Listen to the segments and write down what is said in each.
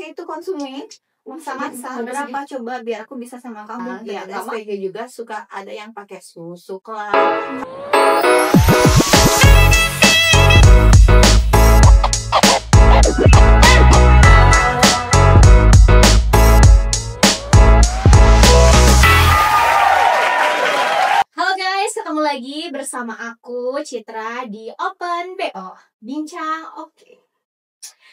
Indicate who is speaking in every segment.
Speaker 1: itu konsumsi masa-masa berapa coba biar aku bisa sama kamu. Ya, SPG juga suka ada yang pakai susu lah.
Speaker 2: Ketemu lagi bersama aku Citra di Open BO Bincang Oke.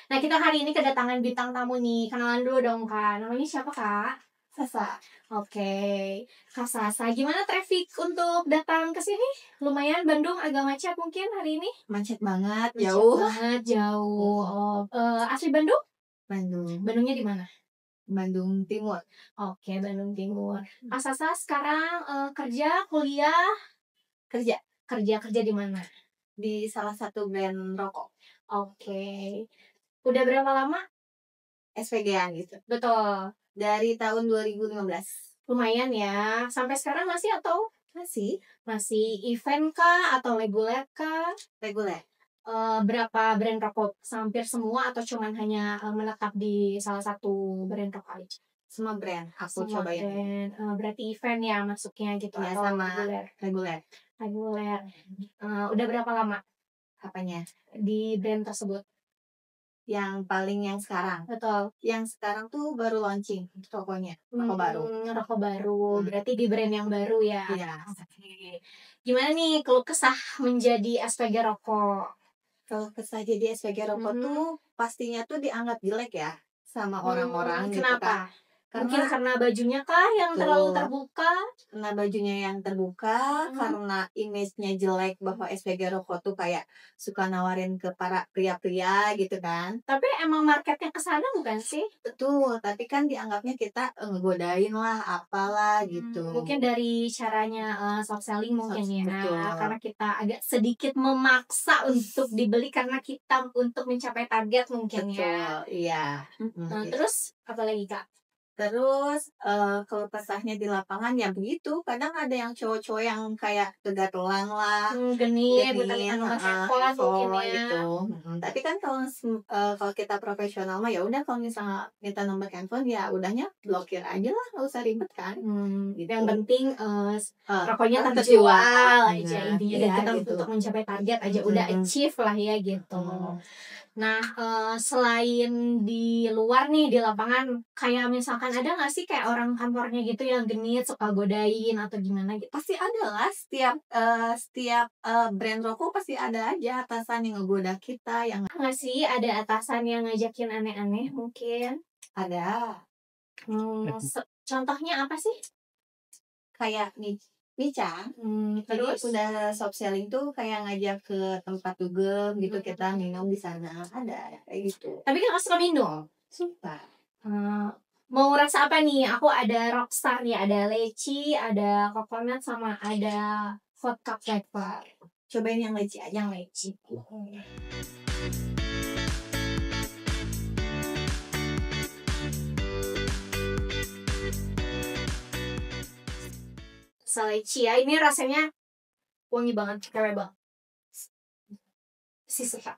Speaker 2: Nah, kita hari ini kedatangan bintang tamu nih. Kenalan dulu dong, Kak. Namanya siapa, Kak?
Speaker 1: Sasa.
Speaker 2: Oke. Kak Sasa, gimana traffic untuk datang ke sini? Lumayan, Bandung agak macet mungkin hari ini?
Speaker 1: Macet banget,
Speaker 2: jauh. Asli Bandung? Bandungnya di mana?
Speaker 1: Bandung Timur.
Speaker 2: Oke, Bandung Timur. Kak Sasa sekarang kerja, kuliah? Kerja di mana?
Speaker 1: Di salah satu brand rokok.
Speaker 2: Oke. Udah berapa lama?
Speaker 1: SPG-an gitu.
Speaker 2: Betul.
Speaker 1: Dari tahun 2015.
Speaker 2: Lumayan ya. Sampai sekarang masih atau? Masih event kah atau reguler kah?
Speaker 1: Reguler.
Speaker 2: Berapa brand rokok? Hampir semua atau cuman hanya menetap di salah satu brand rokok aja?
Speaker 1: Semua brand aku cobain.
Speaker 2: Berarti event ya masuknya gitu
Speaker 1: ya,
Speaker 2: atau
Speaker 1: sama reguler.
Speaker 2: Udah berapa lama?
Speaker 1: Apanya?
Speaker 2: Di brand tersebut?
Speaker 1: Yang sekarang.
Speaker 2: Betul.
Speaker 1: Yang sekarang tuh baru launching rokoknya. Rokok baru.
Speaker 2: Berarti di brand yang baru ya?
Speaker 1: Iya.
Speaker 2: Okay. Gimana nih keluh kesah menjadi SPG rokok?
Speaker 1: Kalau kesah jadi SPG rokok tuh pastinya tuh dianggap jelek ya sama orang-orang gitu
Speaker 2: kenapa?
Speaker 1: kan.
Speaker 2: Mungkin karena bajunya kah yang terlalu terbuka?
Speaker 1: Karena bajunya yang terbuka, karena image-nya jelek bahwa SPG rokok tuh kayak suka nawarin ke para pria-pria gitu kan.
Speaker 2: Tapi emang marketnya kesana bukan sih?
Speaker 1: Betul, tapi kan dianggapnya kita ngegodain lah, apalah gitu.
Speaker 2: Mungkin dari caranya soft selling mungkin ya.
Speaker 1: Betul.
Speaker 2: Karena kita agak sedikit memaksa untuk dibeli karena kita untuk mencapai target mungkin.
Speaker 1: Betul,
Speaker 2: ya.
Speaker 1: Iya.
Speaker 2: Terus apa lagi Kak?
Speaker 1: Terus kalau kesahnya di lapangan ya begitu. Kadang ada yang cowok-cowok yang kayak tegatulang lah,
Speaker 2: genit handphone
Speaker 1: gitu. Tapi kan kalau kita profesional mah ya udah, kalau misalnya minta nomor handphone ya udahnya blokir aja lah, nggak usah ribet kan.
Speaker 2: Gitu. Yang penting rokoknya terjual aja intinya ya, kita gitu. Untuk mencapai target aja udah achieve lah ya gitu. Nah, selain di luar nih di lapangan, kayak misalkan ada nggak sih kayak orang kantornya gitu yang genit suka godain atau gimana gitu?
Speaker 1: Pasti ada lah, setiap brand rokok pasti ada aja atasan yang ngegoda kita. Yang
Speaker 2: nggak sih ada atasan yang ngajakin aneh-aneh mungkin?
Speaker 1: Ada.
Speaker 2: Contohnya apa sih?
Speaker 1: Kayak Nica,
Speaker 2: Terus
Speaker 1: udah soft selling tuh kayak ngajak ke tempat dugem gitu, kita minum di sana, ada kayak gitu.
Speaker 2: Tapi kan suka minum?
Speaker 1: Suka.
Speaker 2: Mau rasa apa nih? Aku ada Rockstar nih, ada leci, ada coconut, sama ada vodka flavor.
Speaker 1: Cobain yang leci aja.
Speaker 2: Yang leci. Leci ya, ini rasanya wangi banget, keren banget. Suka.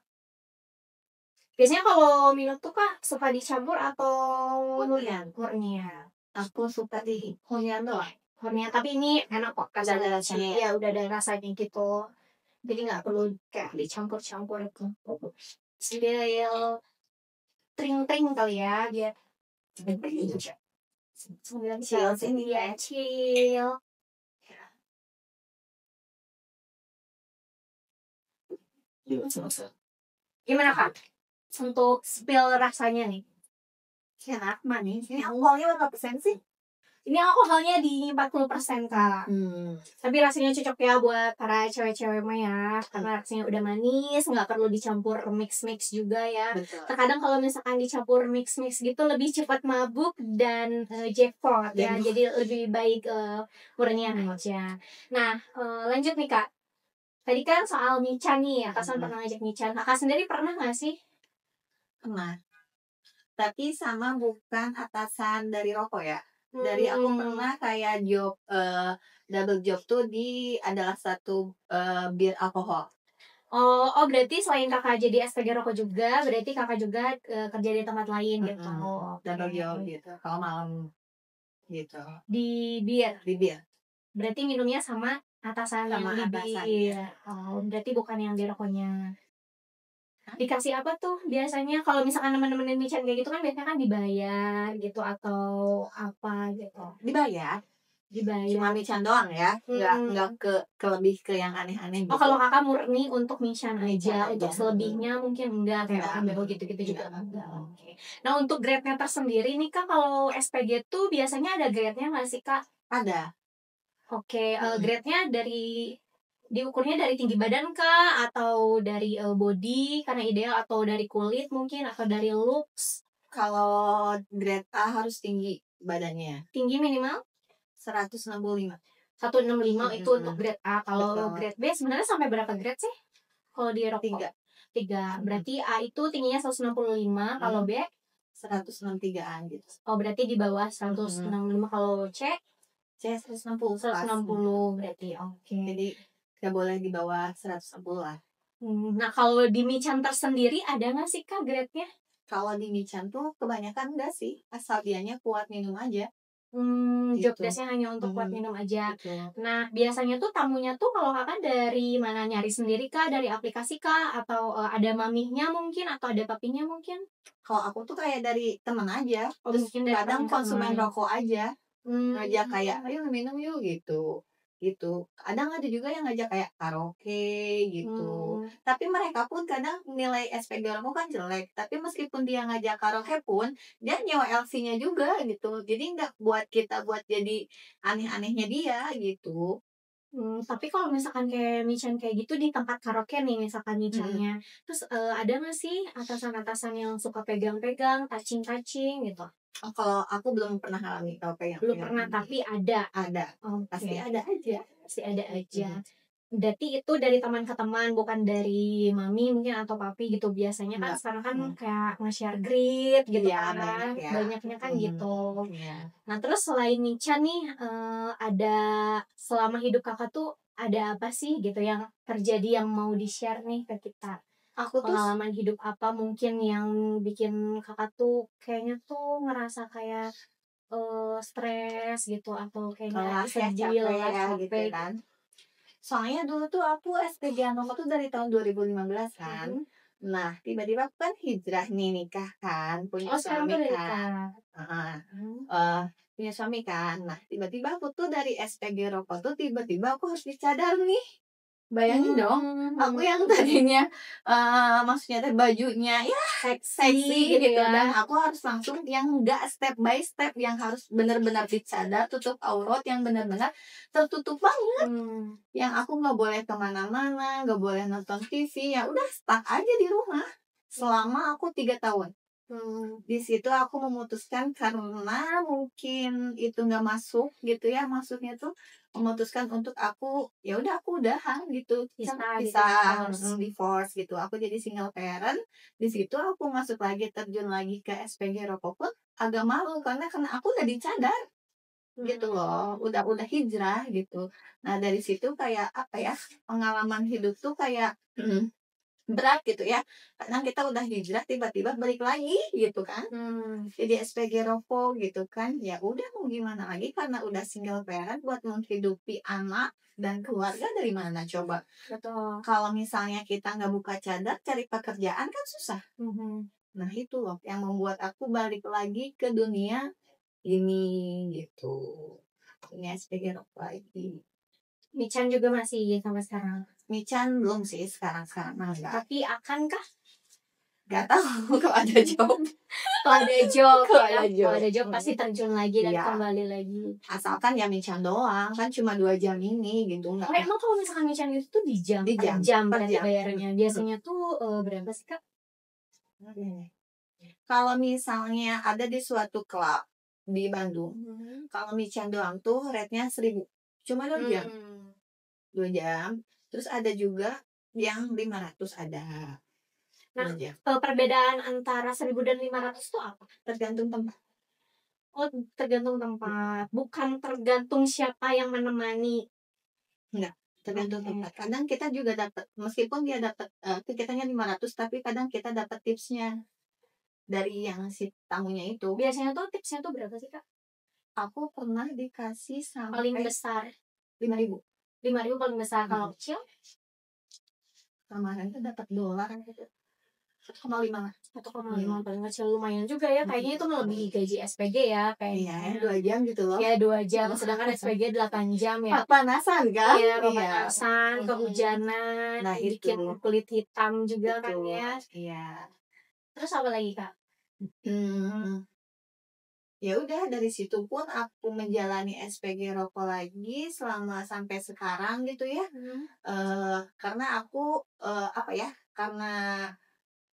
Speaker 2: Biasanya kalau minum tuh Kak suka dicampur atau
Speaker 1: murnian?
Speaker 2: Aku suka di
Speaker 1: murnian doang.
Speaker 2: Tapi ini enak kok,
Speaker 1: Ada rasanya.
Speaker 2: Ya udah ada rasanya gitu. Jadi nggak perlu kayak dicampur-campur itu. Dia tring-tring kali ya dia. Chill. Gimana Kak? Untuk spill rasanya nih.
Speaker 1: Enak, manis. Ini alkoholnya berapa persen sih?
Speaker 2: Ini alkoholnya di 40% Kak. Tapi rasanya cocok ya buat para cewek-cewek mah ya. Karena rasanya udah manis, nggak perlu dicampur mix-mix juga ya.
Speaker 1: Betul.
Speaker 2: Terkadang kalau misalkan dicampur mix-mix gitu lebih cepat mabuk dan jackpot ya. Jadi lebih baik murnian aja. Nah, lanjut nih Kak. Tadi kan soal Mica nih, atasan pernah ngajak Mica. Kakak sendiri pernah nggak sih?
Speaker 1: Pernah. Tapi sama bukan atasan dari rokok ya. Dari aku pernah kayak double job tuh adalah satu bir alkohol.
Speaker 2: Oh berarti selain kakak jadi SPG rokok juga, berarti kakak juga kerja di tempat lain gitu.
Speaker 1: Double job gitu. Kalau malam gitu.
Speaker 2: Di bir.
Speaker 1: Di bir.
Speaker 2: Berarti minumnya sama atasan
Speaker 1: Sama
Speaker 2: yang di
Speaker 1: atasan,
Speaker 2: bir.
Speaker 1: ya.
Speaker 2: Oh, berarti bukan yang di rokoknya. Dikasih apa tuh biasanya kalau misalkan temen-temen micen kayak gitu kan biasanya kan dibayar gitu atau apa gitu.
Speaker 1: Dibayar. Cuma
Speaker 2: Dibayar.
Speaker 1: micen doang ya, nggak ke lebih ke yang aneh-aneh gitu.
Speaker 2: Oh kalau kakak murni untuk micen aja,
Speaker 1: aja.
Speaker 2: untuk selebihnya mungkin enggak kayak makan bebo gitu-gitu juga enggak. Oke. Nah untuk grade-nya tersendiri nih kak, kalau SPG tuh biasanya ada grade-nya nggak sih kak?
Speaker 1: Ada.
Speaker 2: Oke, grade-nya dari diukurnya dari tinggi badan kah atau dari body karena ideal atau dari kulit mungkin atau dari looks?
Speaker 1: Kalau grade A harus tinggi badannya.
Speaker 2: Tinggi minimal
Speaker 1: 165.
Speaker 2: 165 itu untuk grade A. Kalau
Speaker 1: Betul.
Speaker 2: grade B sebenarnya sampai berapa grade sih? Kalau di rokok? 3. Berarti A itu tingginya 165, kalau B
Speaker 1: 163-an gitu.
Speaker 2: Oh, berarti di bawah 165. Kalau C
Speaker 1: 160.
Speaker 2: 160 berarti. Oke.
Speaker 1: Jadi gak boleh di bawah 160 lah.
Speaker 2: Nah, kalau di micen tersendiri ada nggak sih kak grade-nya?
Speaker 1: Kalau di micen tuh kebanyakan enggak sih, asal dianya kuat minum aja.
Speaker 2: Job
Speaker 1: Gitu.
Speaker 2: desk-nya hanya untuk kuat minum aja.
Speaker 1: Betul.
Speaker 2: Nah, biasanya tuh tamunya tuh kalau kakak dari mana, nyari sendiri kah, dari aplikasi kah, atau ada mamihnya mungkin, atau ada papinya mungkin?
Speaker 1: Kalau aku tuh kayak dari temen aja. Terus
Speaker 2: mungkin dari
Speaker 1: kadang konsumen
Speaker 2: teman-teman.
Speaker 1: rokok aja ngajak kayak ayo minum yuk gitu. Kadang ada juga yang ngajak kayak karaoke gitu. Tapi mereka pun kadang nilai SPG rokok kan jelek. Tapi meskipun dia ngajak karaoke pun dia nyewa LC-nya juga gitu. Jadi nggak buat kita buat jadi aneh-anehnya dia gitu.
Speaker 2: Tapi kalau misalkan kayak micen kayak gitu di tempat karaoke nih misalkan micennya, terus ada nggak sih atasan-atasan yang suka pegang-pegang, touching-touching gitu?
Speaker 1: Oh, kalau aku belum pernah alami kalau pegang.
Speaker 2: Belum pernah, tapi ada.
Speaker 1: Ada.
Speaker 2: Oke.
Speaker 1: Pasti ada aja.
Speaker 2: Pasti ada aja. Berarti itu dari teman ke teman, bukan dari mami mungkin atau papi gitu. Biasanya kan
Speaker 1: Enggak.
Speaker 2: sekarang kan kayak nge-share grid gitu
Speaker 1: Iya,
Speaker 2: kan.
Speaker 1: banyak ya.
Speaker 2: Banyaknya kan gitu.
Speaker 1: Iya.
Speaker 2: Nah terus selain micen nih, ada selama hidup kakak tuh ada apa sih gitu yang terjadi yang mau di-share nih ke kita?
Speaker 1: Aku tuh
Speaker 2: Pengalaman hidup apa mungkin yang bikin kakak tuh kayaknya tuh ngerasa kayak stres gitu atau kayaknya
Speaker 1: lelah ya,
Speaker 2: sedih,
Speaker 1: capek
Speaker 2: lelah,
Speaker 1: ya gitu
Speaker 2: capek.
Speaker 1: kan. Soalnya dulu tuh aku SPG rokok tuh dari tahun 2015 kan. Nah, tiba-tiba aku kan hijrah nih, nikah kan, punya
Speaker 2: Oh sekarang tuh
Speaker 1: suami
Speaker 2: udah
Speaker 1: kan.
Speaker 2: nikah.
Speaker 1: Heeh. Punya suami kan. Nah, tiba-tiba aku tuh dari SPG rokok tuh tiba-tiba aku harus dicadar nih. Bayangin dong, aku yang tadinya maksudnya teh bajunya ya seksi gitu
Speaker 2: ya.
Speaker 1: dan aku harus langsung yang enggak step by step yang harus benar-benar dicadar, tutup aurat yang benar-benar tertutup banget. Yang aku nggak boleh kemana-mana, nggak boleh nonton TV, ya udah stuck aja di rumah selama aku 3 tahun. Di situ aku memutuskan karena mungkin itu nggak masuk gitu ya, maksudnya tuh memutuskan untuk aku ya udah aku udahan gitu, bisa divorce gitu. Aku jadi single parent. Di situ aku masuk lagi terjun lagi ke SPG rokok pun agak malu karena aku udah dicadar gitu loh, udah hijrah gitu. Nah dari situ kayak apa ya, pengalaman hidup tuh kayak berat gitu ya. Kadang kita udah hijrah tiba-tiba balik lagi gitu kan. Jadi SPG rokok gitu kan. Ya udah mau gimana lagi karena udah single parent buat menghidupi anak dan keluarga dari mana coba.
Speaker 2: Betul.
Speaker 1: Kalau misalnya kita nggak buka cadar cari pekerjaan kan susah. Nah itu loh yang membuat aku balik lagi ke dunia ini gitu. Ini SPG rokok lagi.
Speaker 2: Micen juga masih sampai sekarang.
Speaker 1: Micen belum sih sekarang enggak.
Speaker 2: Tapi akankah?
Speaker 1: Gak tahu kalau ada job.
Speaker 2: Kalau ada job,
Speaker 1: Kalau
Speaker 2: ada job pasti terjun lagi dan kembali lagi.
Speaker 1: Asalkan ya micen doang, kan cuma 2 jam ini gitu enggak.
Speaker 2: Oh emang kalau misalkan micen itu tuh di jam, per jam berarti bayarnya. Biasanya tuh berapa sih kak?
Speaker 1: Kalau misalnya ada di suatu klub di Bandung, kalau micen doang tuh rate-nya 1.000. Cuma 2 jam. 2 jam. Terus ada juga yang 500 ada.
Speaker 2: Nah, perbedaan antara 1.000 dan 500 itu apa?
Speaker 1: Tergantung tempat.
Speaker 2: Oh, tergantung tempat. Bukan tergantung siapa yang menemani.
Speaker 1: Enggak. tergantung tempat. Kadang kita juga dapat, meskipun dia dapat tiketnya 500, tapi kadang kita dapat tipsnya dari yang si tamunya itu.
Speaker 2: Biasanya tuh tipsnya tuh berapa sih, Kak?
Speaker 1: Aku pernah dikasih sampai
Speaker 2: Paling besar
Speaker 1: 5.000.
Speaker 2: 5.000 paling besar. Kalau kecil
Speaker 1: kemarin tuh dapat dolar gitu. 1,5.
Speaker 2: 1,5 paling kecil, lumayan juga ya. Kayaknya itu melebihi gaji SPG ya,
Speaker 1: Iya,
Speaker 2: kayaknya.
Speaker 1: 2 jam gitu loh.
Speaker 2: Ya 2 jam, sedangkan SPG 8 jam ya.
Speaker 1: Panasan kan?
Speaker 2: Iya, pemanasan, kehujanan,
Speaker 1: Nah,
Speaker 2: bikin
Speaker 1: itu.
Speaker 2: kulit hitam juga kan
Speaker 1: Betul.
Speaker 2: ya.
Speaker 1: Iya.
Speaker 2: Terus apa lagi, Kak?
Speaker 1: Ya udah, dari situ pun aku menjalani SPG rokok lagi selama sampai sekarang gitu ya. Karena aku apa ya? Karena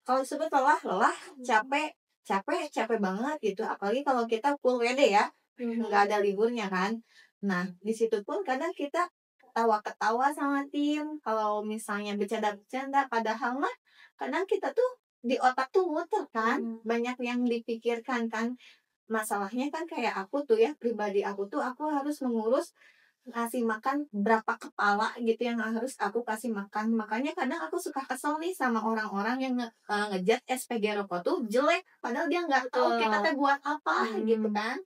Speaker 1: kalau disebut lelah, capek banget gitu. Apalagi kalau kita full WD ya, nggak ada liburnya kan. Nah, di situ pun kadang kita ketawa-ketawa sama tim. Kalau misalnya bercanda-bercanda, padahal mah kadang kita tuh di otak tuh muter kan, banyak yang dipikirkan kan. Masalahnya kan kayak aku tuh ya, pribadi aku tuh aku harus mengurus ngasih makan berapa kepala gitu yang harus aku kasih makan. Makanya kadang aku suka kesel nih sama orang-orang yang ngejat SPG rokok tuh jelek, padahal dia nggak tahu kita teh buat apa gitu kan.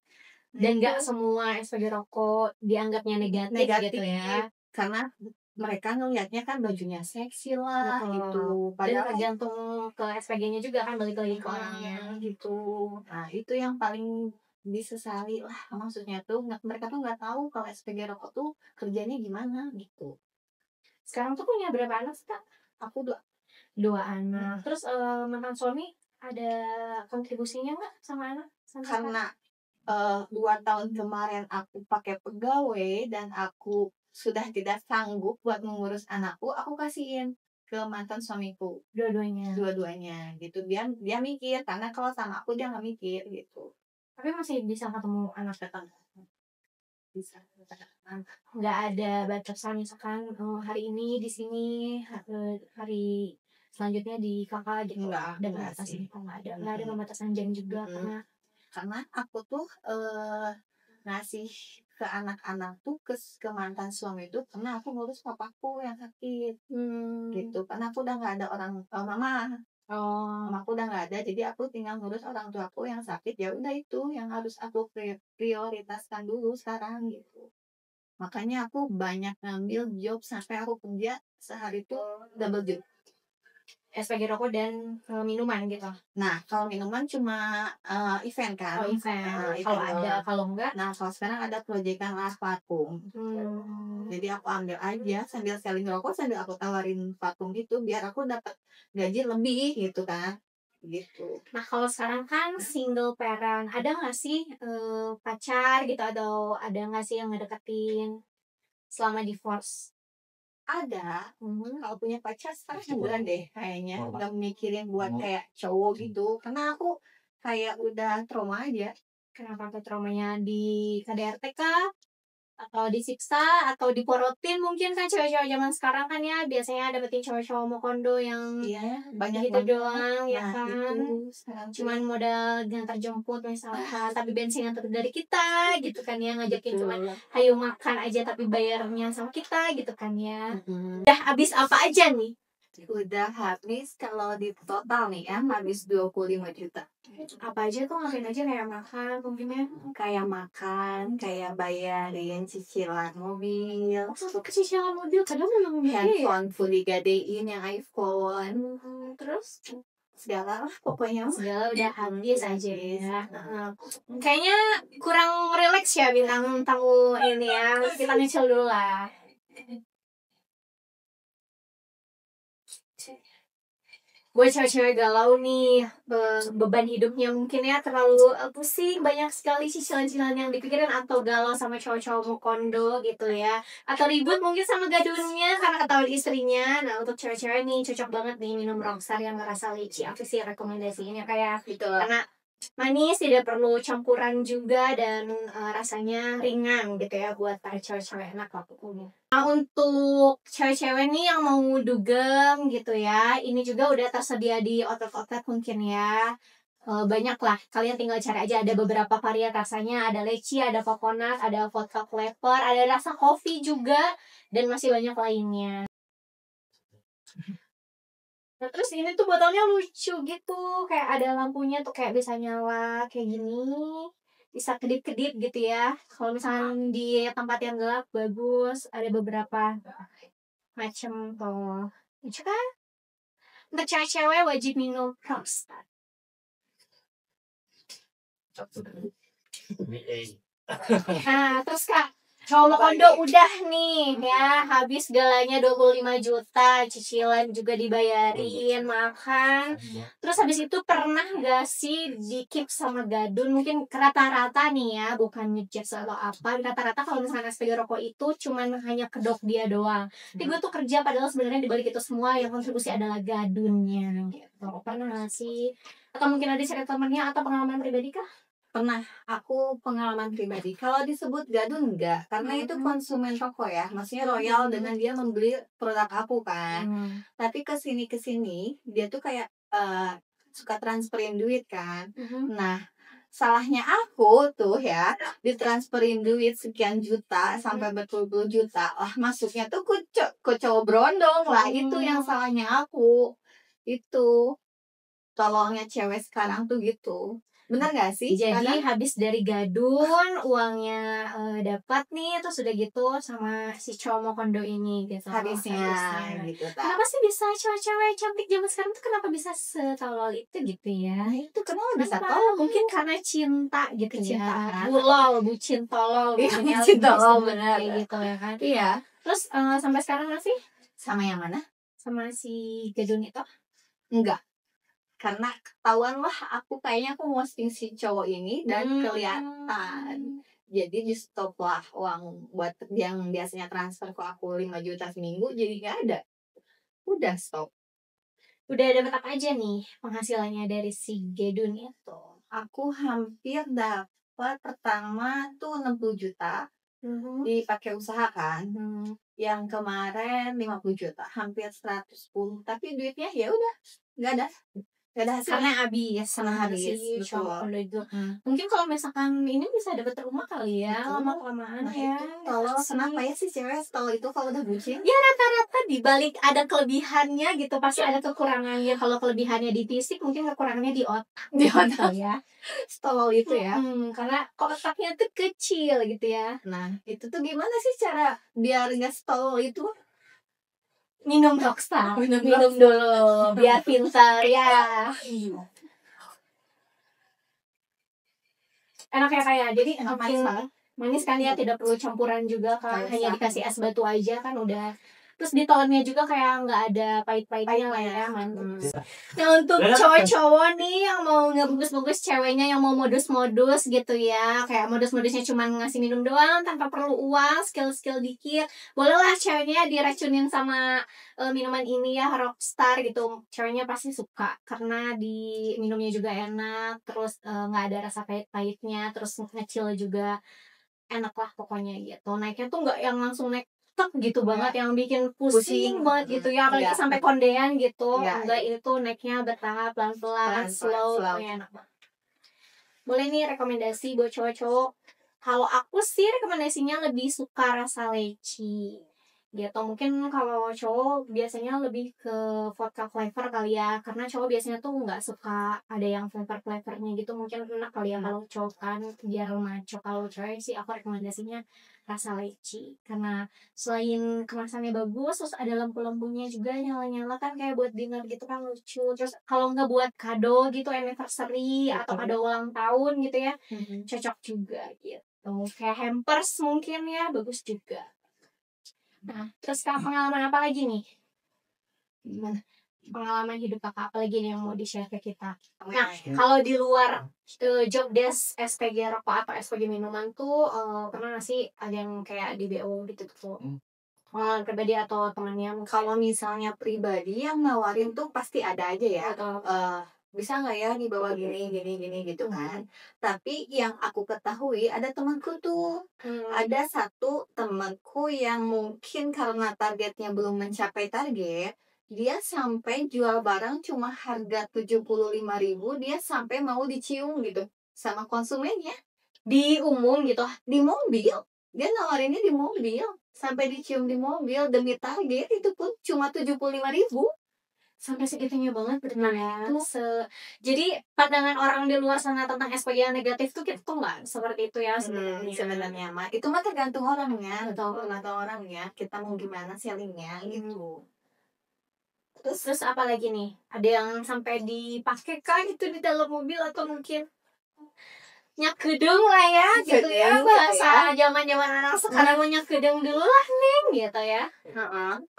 Speaker 2: Dan nggak semua SPG rokok dianggapnya negatif gitu ya.
Speaker 1: Karena mereka ngelihatnya kan bajunya seksi lah gitu.
Speaker 2: Dan
Speaker 1: Padahal
Speaker 2: tergantung ke SPG-nya juga kan, balik lagi ke orangnya.
Speaker 1: gitu. Nah, itu yang paling disesali lah, maksudnya tuh mereka tuh nggak tahu kalau SPG rokok tuh kerjanya gimana gitu.
Speaker 2: Sekarang tuh punya berapa anak sih, Kak?
Speaker 1: Aku 2
Speaker 2: anak. Terus mantan suami ada kontribusinya nggak sama anak?
Speaker 1: Karena 2 tahun kemarin aku pakai pegawai dan aku sudah tidak sanggup buat mengurus anakku, aku kasihin ke mantan suamiku. Dua-duanya gitu. Dia mikir, karena kalau sama aku dia nggak mikir gitu.
Speaker 2: Tapi masih bisa ketemu anak
Speaker 1: Tetangga. Bisa.
Speaker 2: Nggak ada batasan, misalkan hari ini di sini, hari selanjutnya di kakak gitu.
Speaker 1: Nggak
Speaker 2: Ada batasan? Nggak ada pembatasan jam juga.
Speaker 1: Karena aku tuh ngasih ke anak-anak tuh ke mantan suami itu karena aku ngurus papaku yang sakit gitu. Karena aku udah nggak ada orang mama aku udah nggak ada, jadi aku tinggal ngurus orang tuaku yang sakit. Ya udah, itu yang harus aku prioritaskan dulu sekarang gitu. Makanya aku banyak ngambil job sampai aku kerja sehari tuh double job.
Speaker 2: SPG rokok dan minuman gitu.
Speaker 1: Nah, kalau minuman cuma event kan.
Speaker 2: Event. Kalau ada, kalau enggak.
Speaker 1: Nah, kalau sekarang ada proyekan las parfum. Jadi aku ambil aja sambil selling rokok, sambil aku tawarin parfum gitu biar aku dapat gaji lebih gitu kan. Gitu.
Speaker 2: Nah, kalau sekarang kan single parent, ada nggak sih pacar gitu, atau ada nggak sih yang ngedeketin selama divorce?
Speaker 1: Ada. Kalau punya pacar sekarang bulan deh kayaknya, nggak mikirin buat kayak cowok gitu, karena aku kayak udah trauma aja.
Speaker 2: Kenapa tuh traumanya? Di KDRT kah? Atau disiksa? Atau diporotin? Mungkin kan cewek-cewek zaman sekarang kan ya biasanya dapetin cowok-cowok mokondo yang
Speaker 1: banyak
Speaker 2: gitu doang ya kan.
Speaker 1: Itu,
Speaker 2: cuman modal diantar jemput misalkan, tapi bensin yang dari kita gitu kan ya, ngajakin cuman ayo makan aja tapi bayarnya sama kita gitu kan ya. Udah habis apa aja nih?
Speaker 1: Udah habis, kalau di total nih ya, habis 25 juta.
Speaker 2: Apa aja tuh? Ngapain aja? Kayak makan mungkinnya?
Speaker 1: Kayak makan, kayak bayarin cicilan mobil.
Speaker 2: Sampai ke cicilan mobil? Kadang memang
Speaker 1: handphone full digadein, yang iPhone.
Speaker 2: Terus?
Speaker 1: Segala lah pokoknya.
Speaker 2: Segala udah habis aja ya. Kayaknya kurang relax ya bintang tamu ini ya. Kita nyicil dulu lah. Buat cewek-cewek galau nih, beban hidupnya mungkin ya terlalu pusing, banyak sekali cicilan-cicilan yang dipikirin, atau galau sama cowok-cowok kondo gitu ya, atau ribut mungkin sama gadunnya karena ketahuan istrinya. Nah, untuk cewek-cewek nih cocok banget nih minum Rockstar yang merasa licin. Aku sih rekomendasiinnya kayak gitu, karena manis, tidak perlu campuran juga, dan rasanya ringan gitu ya buat para cewek-cewek, enak kok pokoknya. Nah, untuk cewek-cewek nih yang mau dugem gitu ya, ini juga udah tersedia di outlet-outlet mungkin ya. banyak lah, kalian tinggal cari aja, ada beberapa varian rasanya, ada leci, ada coconut, ada vodka flavor, ada rasa kopi juga, dan masih banyak lainnya. Nah terus ini tuh botolnya lucu gitu, kayak ada lampunya tuh kayak bisa nyala kayak gini, bisa kedip-kedip gitu ya. Kalau misalnya di tempat yang gelap bagus, ada beberapa macam tuh. Lucu kan? Untuk cewek-cewek wajib minum Rockstar. Nah terus Kak, Cowok Kondo udah nih ya, habis galanya 25 juta, cicilan juga dibayarin, makan. Terus habis itu pernah gak sih di keep sama Gadun? Mungkin rata-rata nih ya, bukan ngejudge atau apa, rata-rata kalau misalnya SPG rokok itu cuman hanya kedok dia doang. Tapi gue tuh kerja padahal sebenarnya dibalik itu semua yang kontribusi adalah Gadunnya gitu. Pernah gak sih? Atau mungkin ada cerita temennya atau pengalaman pribadi kah?
Speaker 1: Pernah, aku pengalaman pribadi. Kalau disebut Gadun enggak, karena itu konsumen rokok ya. Maksudnya loyal dengan dia membeli produk aku kan. Tapi kesini dia tuh kayak suka transferin duit kan. Nah, salahnya aku tuh ya ditransferin duit sekian juta sampai berpuluh-puluh juta. Lah masuknya tuh ke cowok berondong lah. Itu yang salahnya aku. Itu tolongnya cewek sekarang tuh gitu. Benar gak sih?
Speaker 2: Jadi habis dari Gadun uangnya dapat nih, terus udah gitu sama si cowok kondo ini gitu.
Speaker 1: Habisnya gitu.
Speaker 2: Kenapa sih bisa cewek-cewek cantik zaman sekarang tuh kenapa bisa setolol itu gitu ya?
Speaker 1: Itu kenapa bisa tolol?
Speaker 2: Mungkin karena cinta gitu
Speaker 1: ya.
Speaker 2: Bucin tolol.
Speaker 1: Iya, bucin tolol benar
Speaker 2: gitu ya kan.
Speaker 1: Iya.
Speaker 2: Terus sampai sekarang masih
Speaker 1: sama yang mana?
Speaker 2: Sama si Gadun itu?
Speaker 1: Enggak. Karena ketahuan lah aku kayaknya aku posting si cowok ini dan kelihatan. Jadi di stop lah uang buat yang biasanya transfer ke aku 5 juta seminggu jadi nggak ada. Udah stop.
Speaker 2: Udah dapat apa aja nih penghasilannya dari si Gadun itu?
Speaker 1: Aku hampir dapat pertama tuh 60 juta. Dipakai usaha kan. Yang kemarin 50 juta, hampir 110. Tapi duitnya ya udah nggak ada hasil.
Speaker 2: Karena habis si cowok itu. Mungkin kalau misalkan ini bisa dapat rumah kali ya, lama-kelamaan ya.
Speaker 1: Kalau kenapa ya sih cewek setelah itu kalau udah bucin?
Speaker 2: Ya rata-rata dibalik ada kelebihannya gitu, pasti ada kekurangannya. Kalau kelebihannya di fisik, mungkin kekurangannya di otak.
Speaker 1: Di otak ya. Setelah itu ya.
Speaker 2: Karena otaknya tuh kecil gitu ya.
Speaker 1: Nah, itu tuh gimana sih cara biar nggak setelah itu?
Speaker 2: Minum Rockstar, minum dulu biar pintar ya. Enak ya kayak jadi manis kan ya, tidak perlu campuran juga kan, hanya dikasih es batu aja kan udah. Terus di tahunnya juga kayak nggak ada pahit-pahitnya lah ya, mantap. Nah untuk cowok-cowok nih yang mau ngebungkus-bungkus ceweknya, yang mau modus-modus gitu ya, kayak modus-modusnya cuma ngasih minum doang tanpa perlu uang, skill-skill dikit, bolehlah ceweknya diracunin sama minuman ini ya, Rockstar gitu. Ceweknya pasti suka karena di minumnya juga enak, terus nggak ada rasa pahit-pahitnya, terus ngecil juga enak lah pokoknya gitu. Naiknya tuh nggak yang langsung naik gitu banget yang bikin pusing banget gitu ya, apalagi sampai kondean gitu. Enggak, itu naiknya bertahap, pelan-pelan, slow. Enak banget. Boleh nih rekomendasi buat cowok-cowok. Kalau aku sih rekomendasinya lebih suka rasa leci gitu. Mungkin kalau cowok biasanya lebih ke vodka flavor kali ya, karena cowok biasanya tuh nggak suka ada yang flavornya gitu. Mungkin enak kali ya kalau cowok kan biar maco. Kalau cewek sih aku rekomendasinya rasa leci, karena selain kemasannya bagus, terus ada lampu-lampunya juga nyala-nyala kan, kayak buat dinner gitu kan lucu. Terus kalau nggak buat kado gitu, anniversary atau kado ulang tahun gitu ya, cocok juga gitu. Kayak hampers mungkin ya, bagus juga. Nah, terus Kak, pengalaman apa lagi nih? Gimana? Pengalaman hidup Kakak apa lagi nih yang mau di-share ke kita? Nah, kalau di luar job desk SPG rokok atau SPG minuman tuh pernah gak sih ada yang kayak di BO gitu tuh? Pengalaman pribadi atau temannya?
Speaker 1: Kalau misalnya pribadi yang nawarin tuh pasti ada aja ya. Bisa nggak ya dibawa gini gitu kan. Tapi yang aku ketahui ada temanku tuh, ada satu temanku yang mungkin karena targetnya belum mencapai target, Dia sampai jual barang cuma harga 75.000, dia sampai mau dicium gitu sama konsumennya
Speaker 2: Di umum gitu.
Speaker 1: di mobil. Dia nawarinnya di mobil, sampai dicium di mobil demi target, itu pun cuma 75.000.
Speaker 2: Sampai segitunya banget benar ya.
Speaker 1: Itu
Speaker 2: Jadi pandangan orang di luar sana tentang SPG yang negatif tuh kita tuh nggak seperti itu ya sebenarnya.
Speaker 1: sebenarnya mah itu mah tergantung orangnya, tergantung orangnya. Kita mau gimana sellingnya gitu.
Speaker 2: Terus apa lagi nih? Ada yang sampai dipakai kah itu di dalam mobil atau mungkin nyakedeng lah ya gitu ya, bahasa zaman-zaman anak sekarang mau nyakedeng dulu lah nih gitu ya.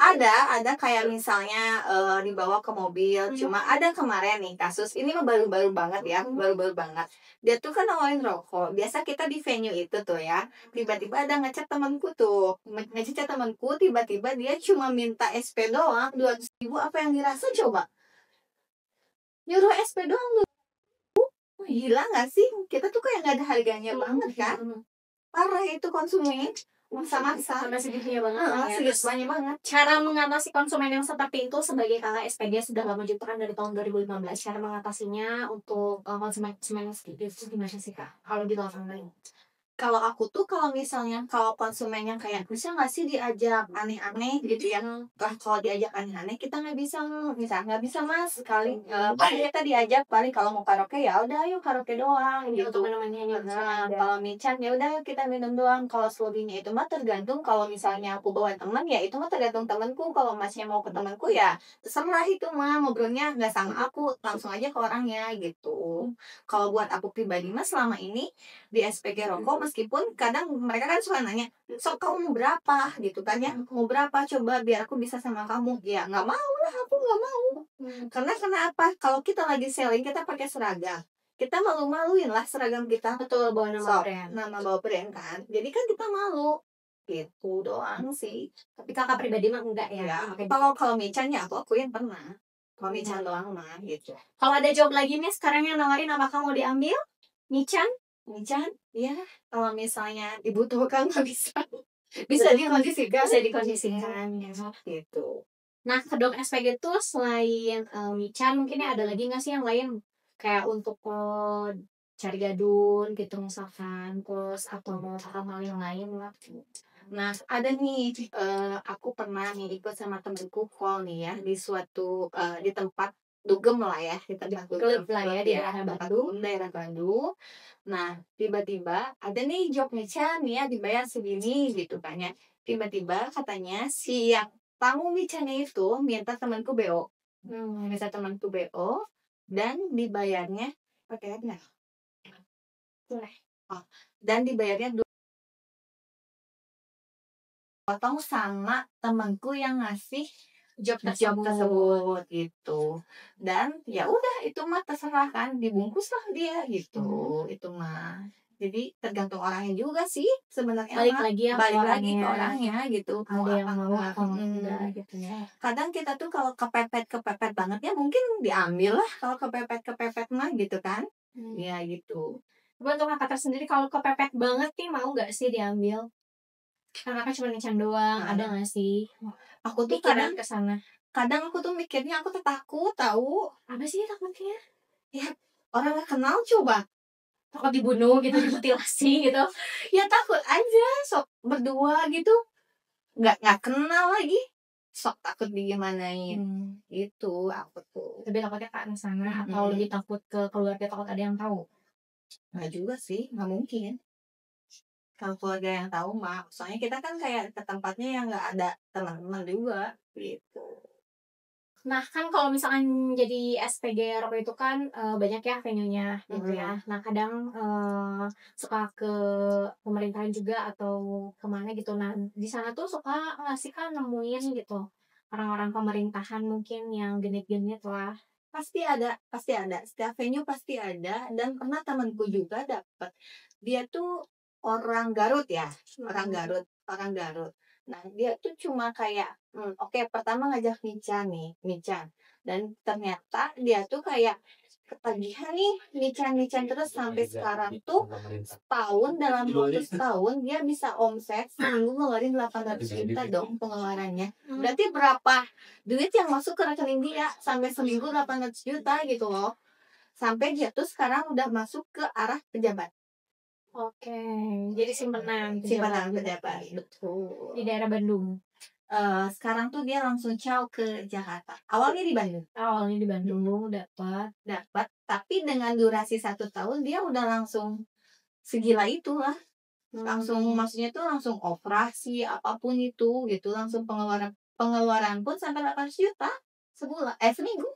Speaker 1: Ada kayak misalnya dibawa ke mobil, cuma ada kemarin nih kasus ini mah baru-baru banget ya, baru-baru banget. Dia tuh kan nawarin rokok. Biasa kita di venue itu tuh ya, tiba-tiba ada ngechat temanku tuh, ngechat temanku, tiba-tiba dia cuma minta SP doang 200.000. Apa yang dirasa coba? Nyuruh SP doang. Gila gak sih? Kita tuh kayak gak ada harganya banget kan? Parah itu konsumen. Masa-masa.
Speaker 2: Sampai segitunya banget.
Speaker 1: Segitunya banget.
Speaker 2: Cara mengatasi konsumen yang seperti itu sebagai kakak SPG sudah lama juga kan dari tahun 2015. Cara mengatasinya untuk konsumen yang seperti itu gimana sih kak? Kalau di luar sana.
Speaker 1: Kalau aku tuh kalau misalnya kalau konsumen yang kayak bisa nggak sih diajak aneh-aneh gitu ya, kalau diajak aneh-aneh kita nggak bisa, nggak bisa mas sekali, paling kita diajak paling kalau mau karaoke ya udah yuk karaoke doang gitu. Kalau mican ya udah kita minum doang. Kalau selebihnya itu mah tergantung, kalau misalnya aku bawa teman ya itu mah tergantung temanku. Kalau masnya mau ke temanku ya terserah, itu mah ngobrolnya nggak sama aku, langsung aja ke orangnya gitu. Kalau buat aku pribadi mah selama ini di SPG rokok, meskipun kadang mereka kan suka nanya, sok kamu mau berapa gitu kan ya, mau berapa coba biar aku bisa sama kamu. Ya nggak mau lah, aku nggak mau. Karena kenapa, kalau kita lagi selling kita pakai seragam, kita malu-maluin lah seragam kita.
Speaker 2: Betul, bawa nama brand.
Speaker 1: Nama bawa brand kan, jadi kan kita malu gitu doang sih.
Speaker 2: Tapi kakak pribadi mah enggak ya?
Speaker 1: Kalau mican ya aku akuin pernah, kalau mican doang mah gitu.
Speaker 2: Kalau ada job lagi nih sekarang yang nawarin, apakah mau diambil? Mican
Speaker 1: ya kalau misalnya dibutuhkan nggak bisa dikondisikan
Speaker 2: ya
Speaker 1: gitu.
Speaker 2: Nah, kedok SPG itu selain mican mungkin ada lagi nggak sih yang lain kayak untuk cari gadun gitu misalkan, terus atau hal-hal yang lain lah.
Speaker 1: Nah ada nih, aku pernah nih ikut sama temenku call nih ya di suatu di tempat dugem lah ya, kita
Speaker 2: klub lah ya di
Speaker 1: daerah Bandung. Nah tiba-tiba ada nih job mican ya, dibayar segini gitu kan ya. Tiba-tiba katanya si yang tamu micannya itu minta temanku BO, dan dibayarnya pakai apa? Dan dibayarnya potong sama temanku yang ngasih job tersebut gitu. Dan ya udah itu mah terserah kan, dibungkus lah dia gitu. Itu mah jadi tergantung orangnya juga sih sebenarnya.
Speaker 2: Balik lagi
Speaker 1: ke orangnya gitu.
Speaker 2: Ada yang mau atau enggak gitu ya.
Speaker 1: Kadang kita tuh kalau kepepet banget ya mungkin diambil lah, kalau kepepet mah gitu kan. Ya gitu.
Speaker 2: Untuk kakak sendiri kalau kepepet banget nih mau nggak sih diambil? Karena kakak cuma nican doang, ada nggak sih?
Speaker 1: Aku tuh
Speaker 2: kadang kesana.
Speaker 1: Kadang aku tuh mikirnya aku tuh takut tahu.
Speaker 2: Apa sih takutnya?
Speaker 1: Ya orang gak kenal coba.
Speaker 2: Takut dibunuh gitu, dimutilasi gitu.
Speaker 1: Ya takut aja, sok berdua gitu. Nggak kenal lagi. Sok takut digimanain. Itu aku tuh.
Speaker 2: Lebih takutnya ke sana atau lebih takut ke keluarga, takut ada yang tahu?
Speaker 1: Nggak juga sih, nggak mungkin. Kalau keluarga yang tahu mah, soalnya kita kan kayak ke tempatnya yang nggak ada teman-teman juga gitu.
Speaker 2: Nah kan kalau misalkan jadi SPG rokok itu kan banyak ya venue-nya gitu ya. Nah kadang suka ke pemerintahan juga atau kemana gitu. Nah di sana tuh suka ngasih kan nemuin gitu orang-orang pemerintahan mungkin yang genit-genit lah.
Speaker 1: Pasti ada. Setiap venue pasti ada. Dan pernah temanku juga dapat. Dia tuh orang Garut ya, orang Garut. Nah dia tuh cuma kayak oke, pertama ngajak mican. Dan ternyata dia tuh kayak ketagihan nih, micin terus sampai sekarang tuh dalam waktu setahun dia bisa omset seminggu ngeluarin 800 juta dong pengeluarannya. Berarti berapa duit yang masuk ke rekening dia sampai seminggu 800 juta gitu loh. Sampai dia tuh sekarang udah masuk ke arah pejabat.
Speaker 2: Oke, jadi simpenan
Speaker 1: pejabat. Betul.
Speaker 2: Di daerah Bandung.
Speaker 1: Sekarang tuh dia langsung caw ke Jakarta. Awalnya di Bandung dapat, tapi dengan durasi 1 tahun dia udah langsung segila itulah. Langsung maksudnya tuh langsung operasi apapun itu gitu, langsung pengeluaran pun sampai 800 juta seminggu.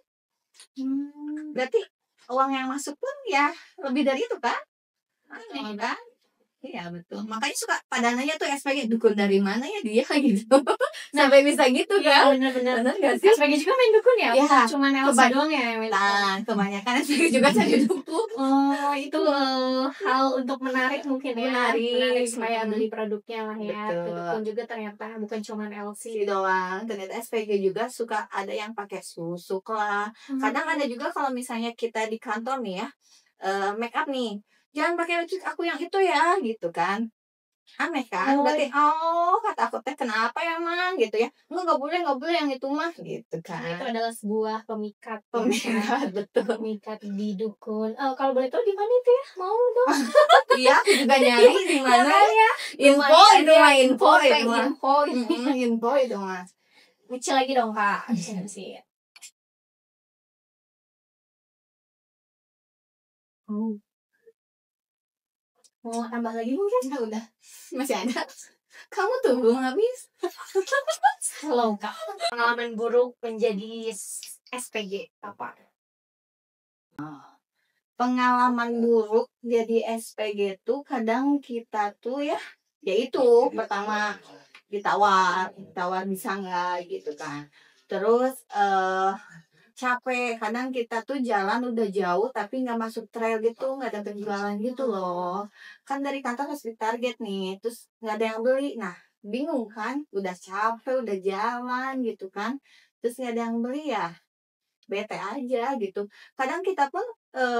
Speaker 1: Berarti uang yang masuk pun ya lebih dari itu kan? Aneh kan? Iya betul. Makanya suka pada nanya tuh SPG dukun dari mana ya dia gitu. Sampai bisa gitu kan?
Speaker 2: Bener-bener.
Speaker 1: Bener gak sih?
Speaker 2: SPG juga main dukun ya?
Speaker 1: Ya.
Speaker 2: Cuma Elsa doang ya?
Speaker 1: Nah, kebanyakan SPG juga jadi dukun.
Speaker 2: Oh, itu hal untuk menarik mungkin ya. Menarik supaya beli produknya lah ya. Dukun juga ternyata bukan cuma LC
Speaker 1: doang. Ternyata SPG juga suka ada yang pakai susuk lah. Kadang ada juga kalau misalnya kita di kantor nih ya, make up nih. Jangan pakai lipstick aku yang itu ya, gitu kan. Aneh kan? Berarti, kata aku teh kenapa ya mang gitu ya. Nggak boleh yang itu mah gitu kan.
Speaker 2: Itu adalah sebuah pemikat.
Speaker 1: Betul.
Speaker 2: Pemikat di dukun. Kalau boleh tahu di mana itu ya? Mau dong.
Speaker 1: Iya, aku juga nyari di mana ya. Info itu mas.
Speaker 2: Kecil lagi dong kak. Sih. Mau tambah lagi mungkin?
Speaker 1: Udah masih ada. Kamu tuh belum habis.
Speaker 2: Halo kak. Pengalaman buruk menjadi SPG apa?
Speaker 1: Pengalaman buruk jadi SPG tuh kadang kita tuh ya itu pertama ditawar bisa nggak gitu kan. Terus capek, kadang kita tuh jalan udah jauh tapi nggak masuk trail gitu, nggak ada penjualan gitu loh. Kan dari kantor harus ditarget nih, terus nggak ada yang beli. Nah bingung kan, udah capek udah jalan gitu kan, terus nggak ada yang beli ya bete aja gitu. Kadang kita pun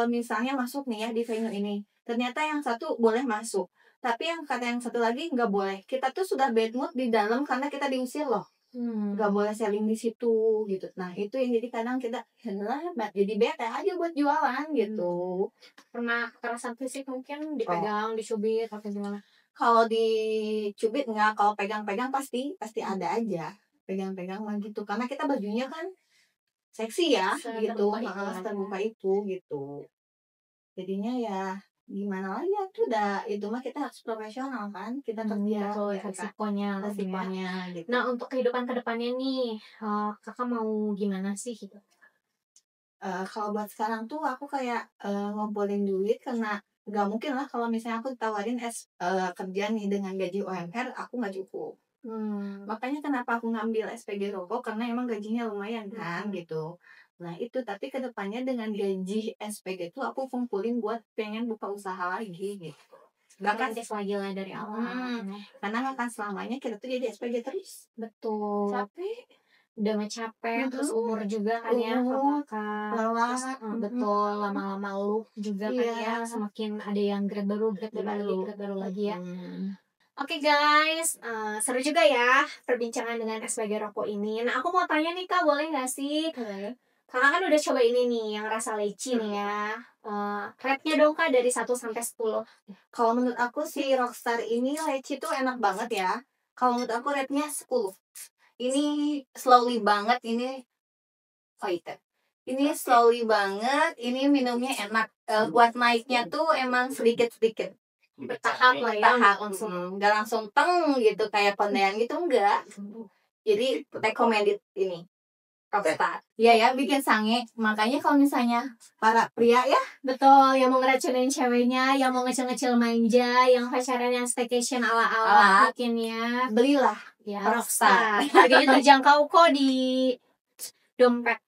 Speaker 1: misalnya masuk nih ya di venue ini, ternyata yang satu boleh masuk, tapi yang satu lagi nggak boleh. Kita tuh sudah bad mood di dalam karena kita diusir loh. Nggak boleh selling di situ gitu. Nah itu yang jadi kadang kita jadi bete aja buat jualan gitu.
Speaker 2: Pernah kekerasan fisik mungkin dipegang, dicubit atau gimana?
Speaker 1: Kalau dicubit enggak, kalau pegang-pegang pasti ada aja. Pegang-pegang mah gitu. Karena kita bajunya kan seksi ya gitu, terbuka itu gitu. Jadinya ya gimana lagi ya, tuh itu mah kita harus profesional kan, kita kerja
Speaker 2: resikonya
Speaker 1: gitu.
Speaker 2: Nah untuk kehidupan kedepannya nih kakak mau gimana sih gitu?
Speaker 1: Kalau buat sekarang tuh aku kayak ngumpulin duit, karena nggak mungkin lah kalau misalnya aku ditawarin kerja nih dengan gaji UMR aku nggak cukup. Makanya kenapa aku ngambil SPG rokok, karena emang gajinya lumayan kan gitu. Nah itu, tapi kedepannya dengan gaji SPG itu aku kumpulin buat pengen buka usaha lagi gitu.
Speaker 2: Bahkan lagi lah dari awal.
Speaker 1: Karena nggak akan selamanya kita tuh jadi SPG terus.
Speaker 2: Betul.
Speaker 1: Capek.
Speaker 2: Udah capek, terus umur juga kan ya,
Speaker 1: lelah.
Speaker 2: Betul, lama-lama lu juga kan ya, semakin ada yang grade baru lagi ya. Oke guys, seru juga ya perbincangan dengan SPG rokok ini. Nah aku mau tanya nih kak, boleh gak sih? Kakak kan udah coba ini nih, yang rasa leci nih ya. Rate-nya dong kak dari 1 sampai 10.
Speaker 1: Kalau menurut aku si Rockstar ini leci tuh enak banget ya. Kalau menurut aku rate-nya 10. Ini slowly banget, ini slowly banget, ini minumnya enak. Buat naiknya tuh emang sedikit-sedikit.
Speaker 2: Bertahap lah ya,
Speaker 1: nggak langsung teng gitu kayak kondean gitu, enggak. Jadi recommended ini Rockstar. Iya ya, bikin sange. Makanya kalau misalnya para pria ya,
Speaker 2: betul, yang mau ngeracunin ceweknya, yang mau ngecil-ngecil manja, yang pacaran yang staycation ala-ala mungkin ya,
Speaker 1: belilah
Speaker 2: ya
Speaker 1: Rockstar.
Speaker 2: Harganya terjangkau kok di dompet.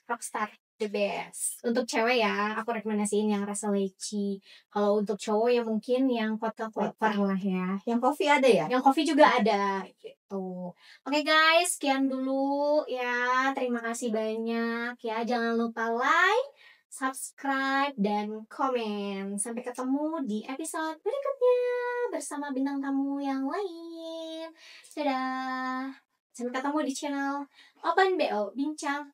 Speaker 2: Rockstar the best. Untuk cewek ya, aku rekomendasiin yang rasa leci. Kalau untuk cowok ya mungkin yang kotak-kotak lah ya.
Speaker 1: Yang coffee ada ya?
Speaker 2: Yang coffee juga ada gitu. Oke guys, sekian dulu ya. Terima kasih banyak ya. Jangan lupa like, subscribe, dan komen. Sampai ketemu di episode berikutnya bersama bintang tamu yang lain. Dadah. Sampai ketemu di channel Open BO Bincang.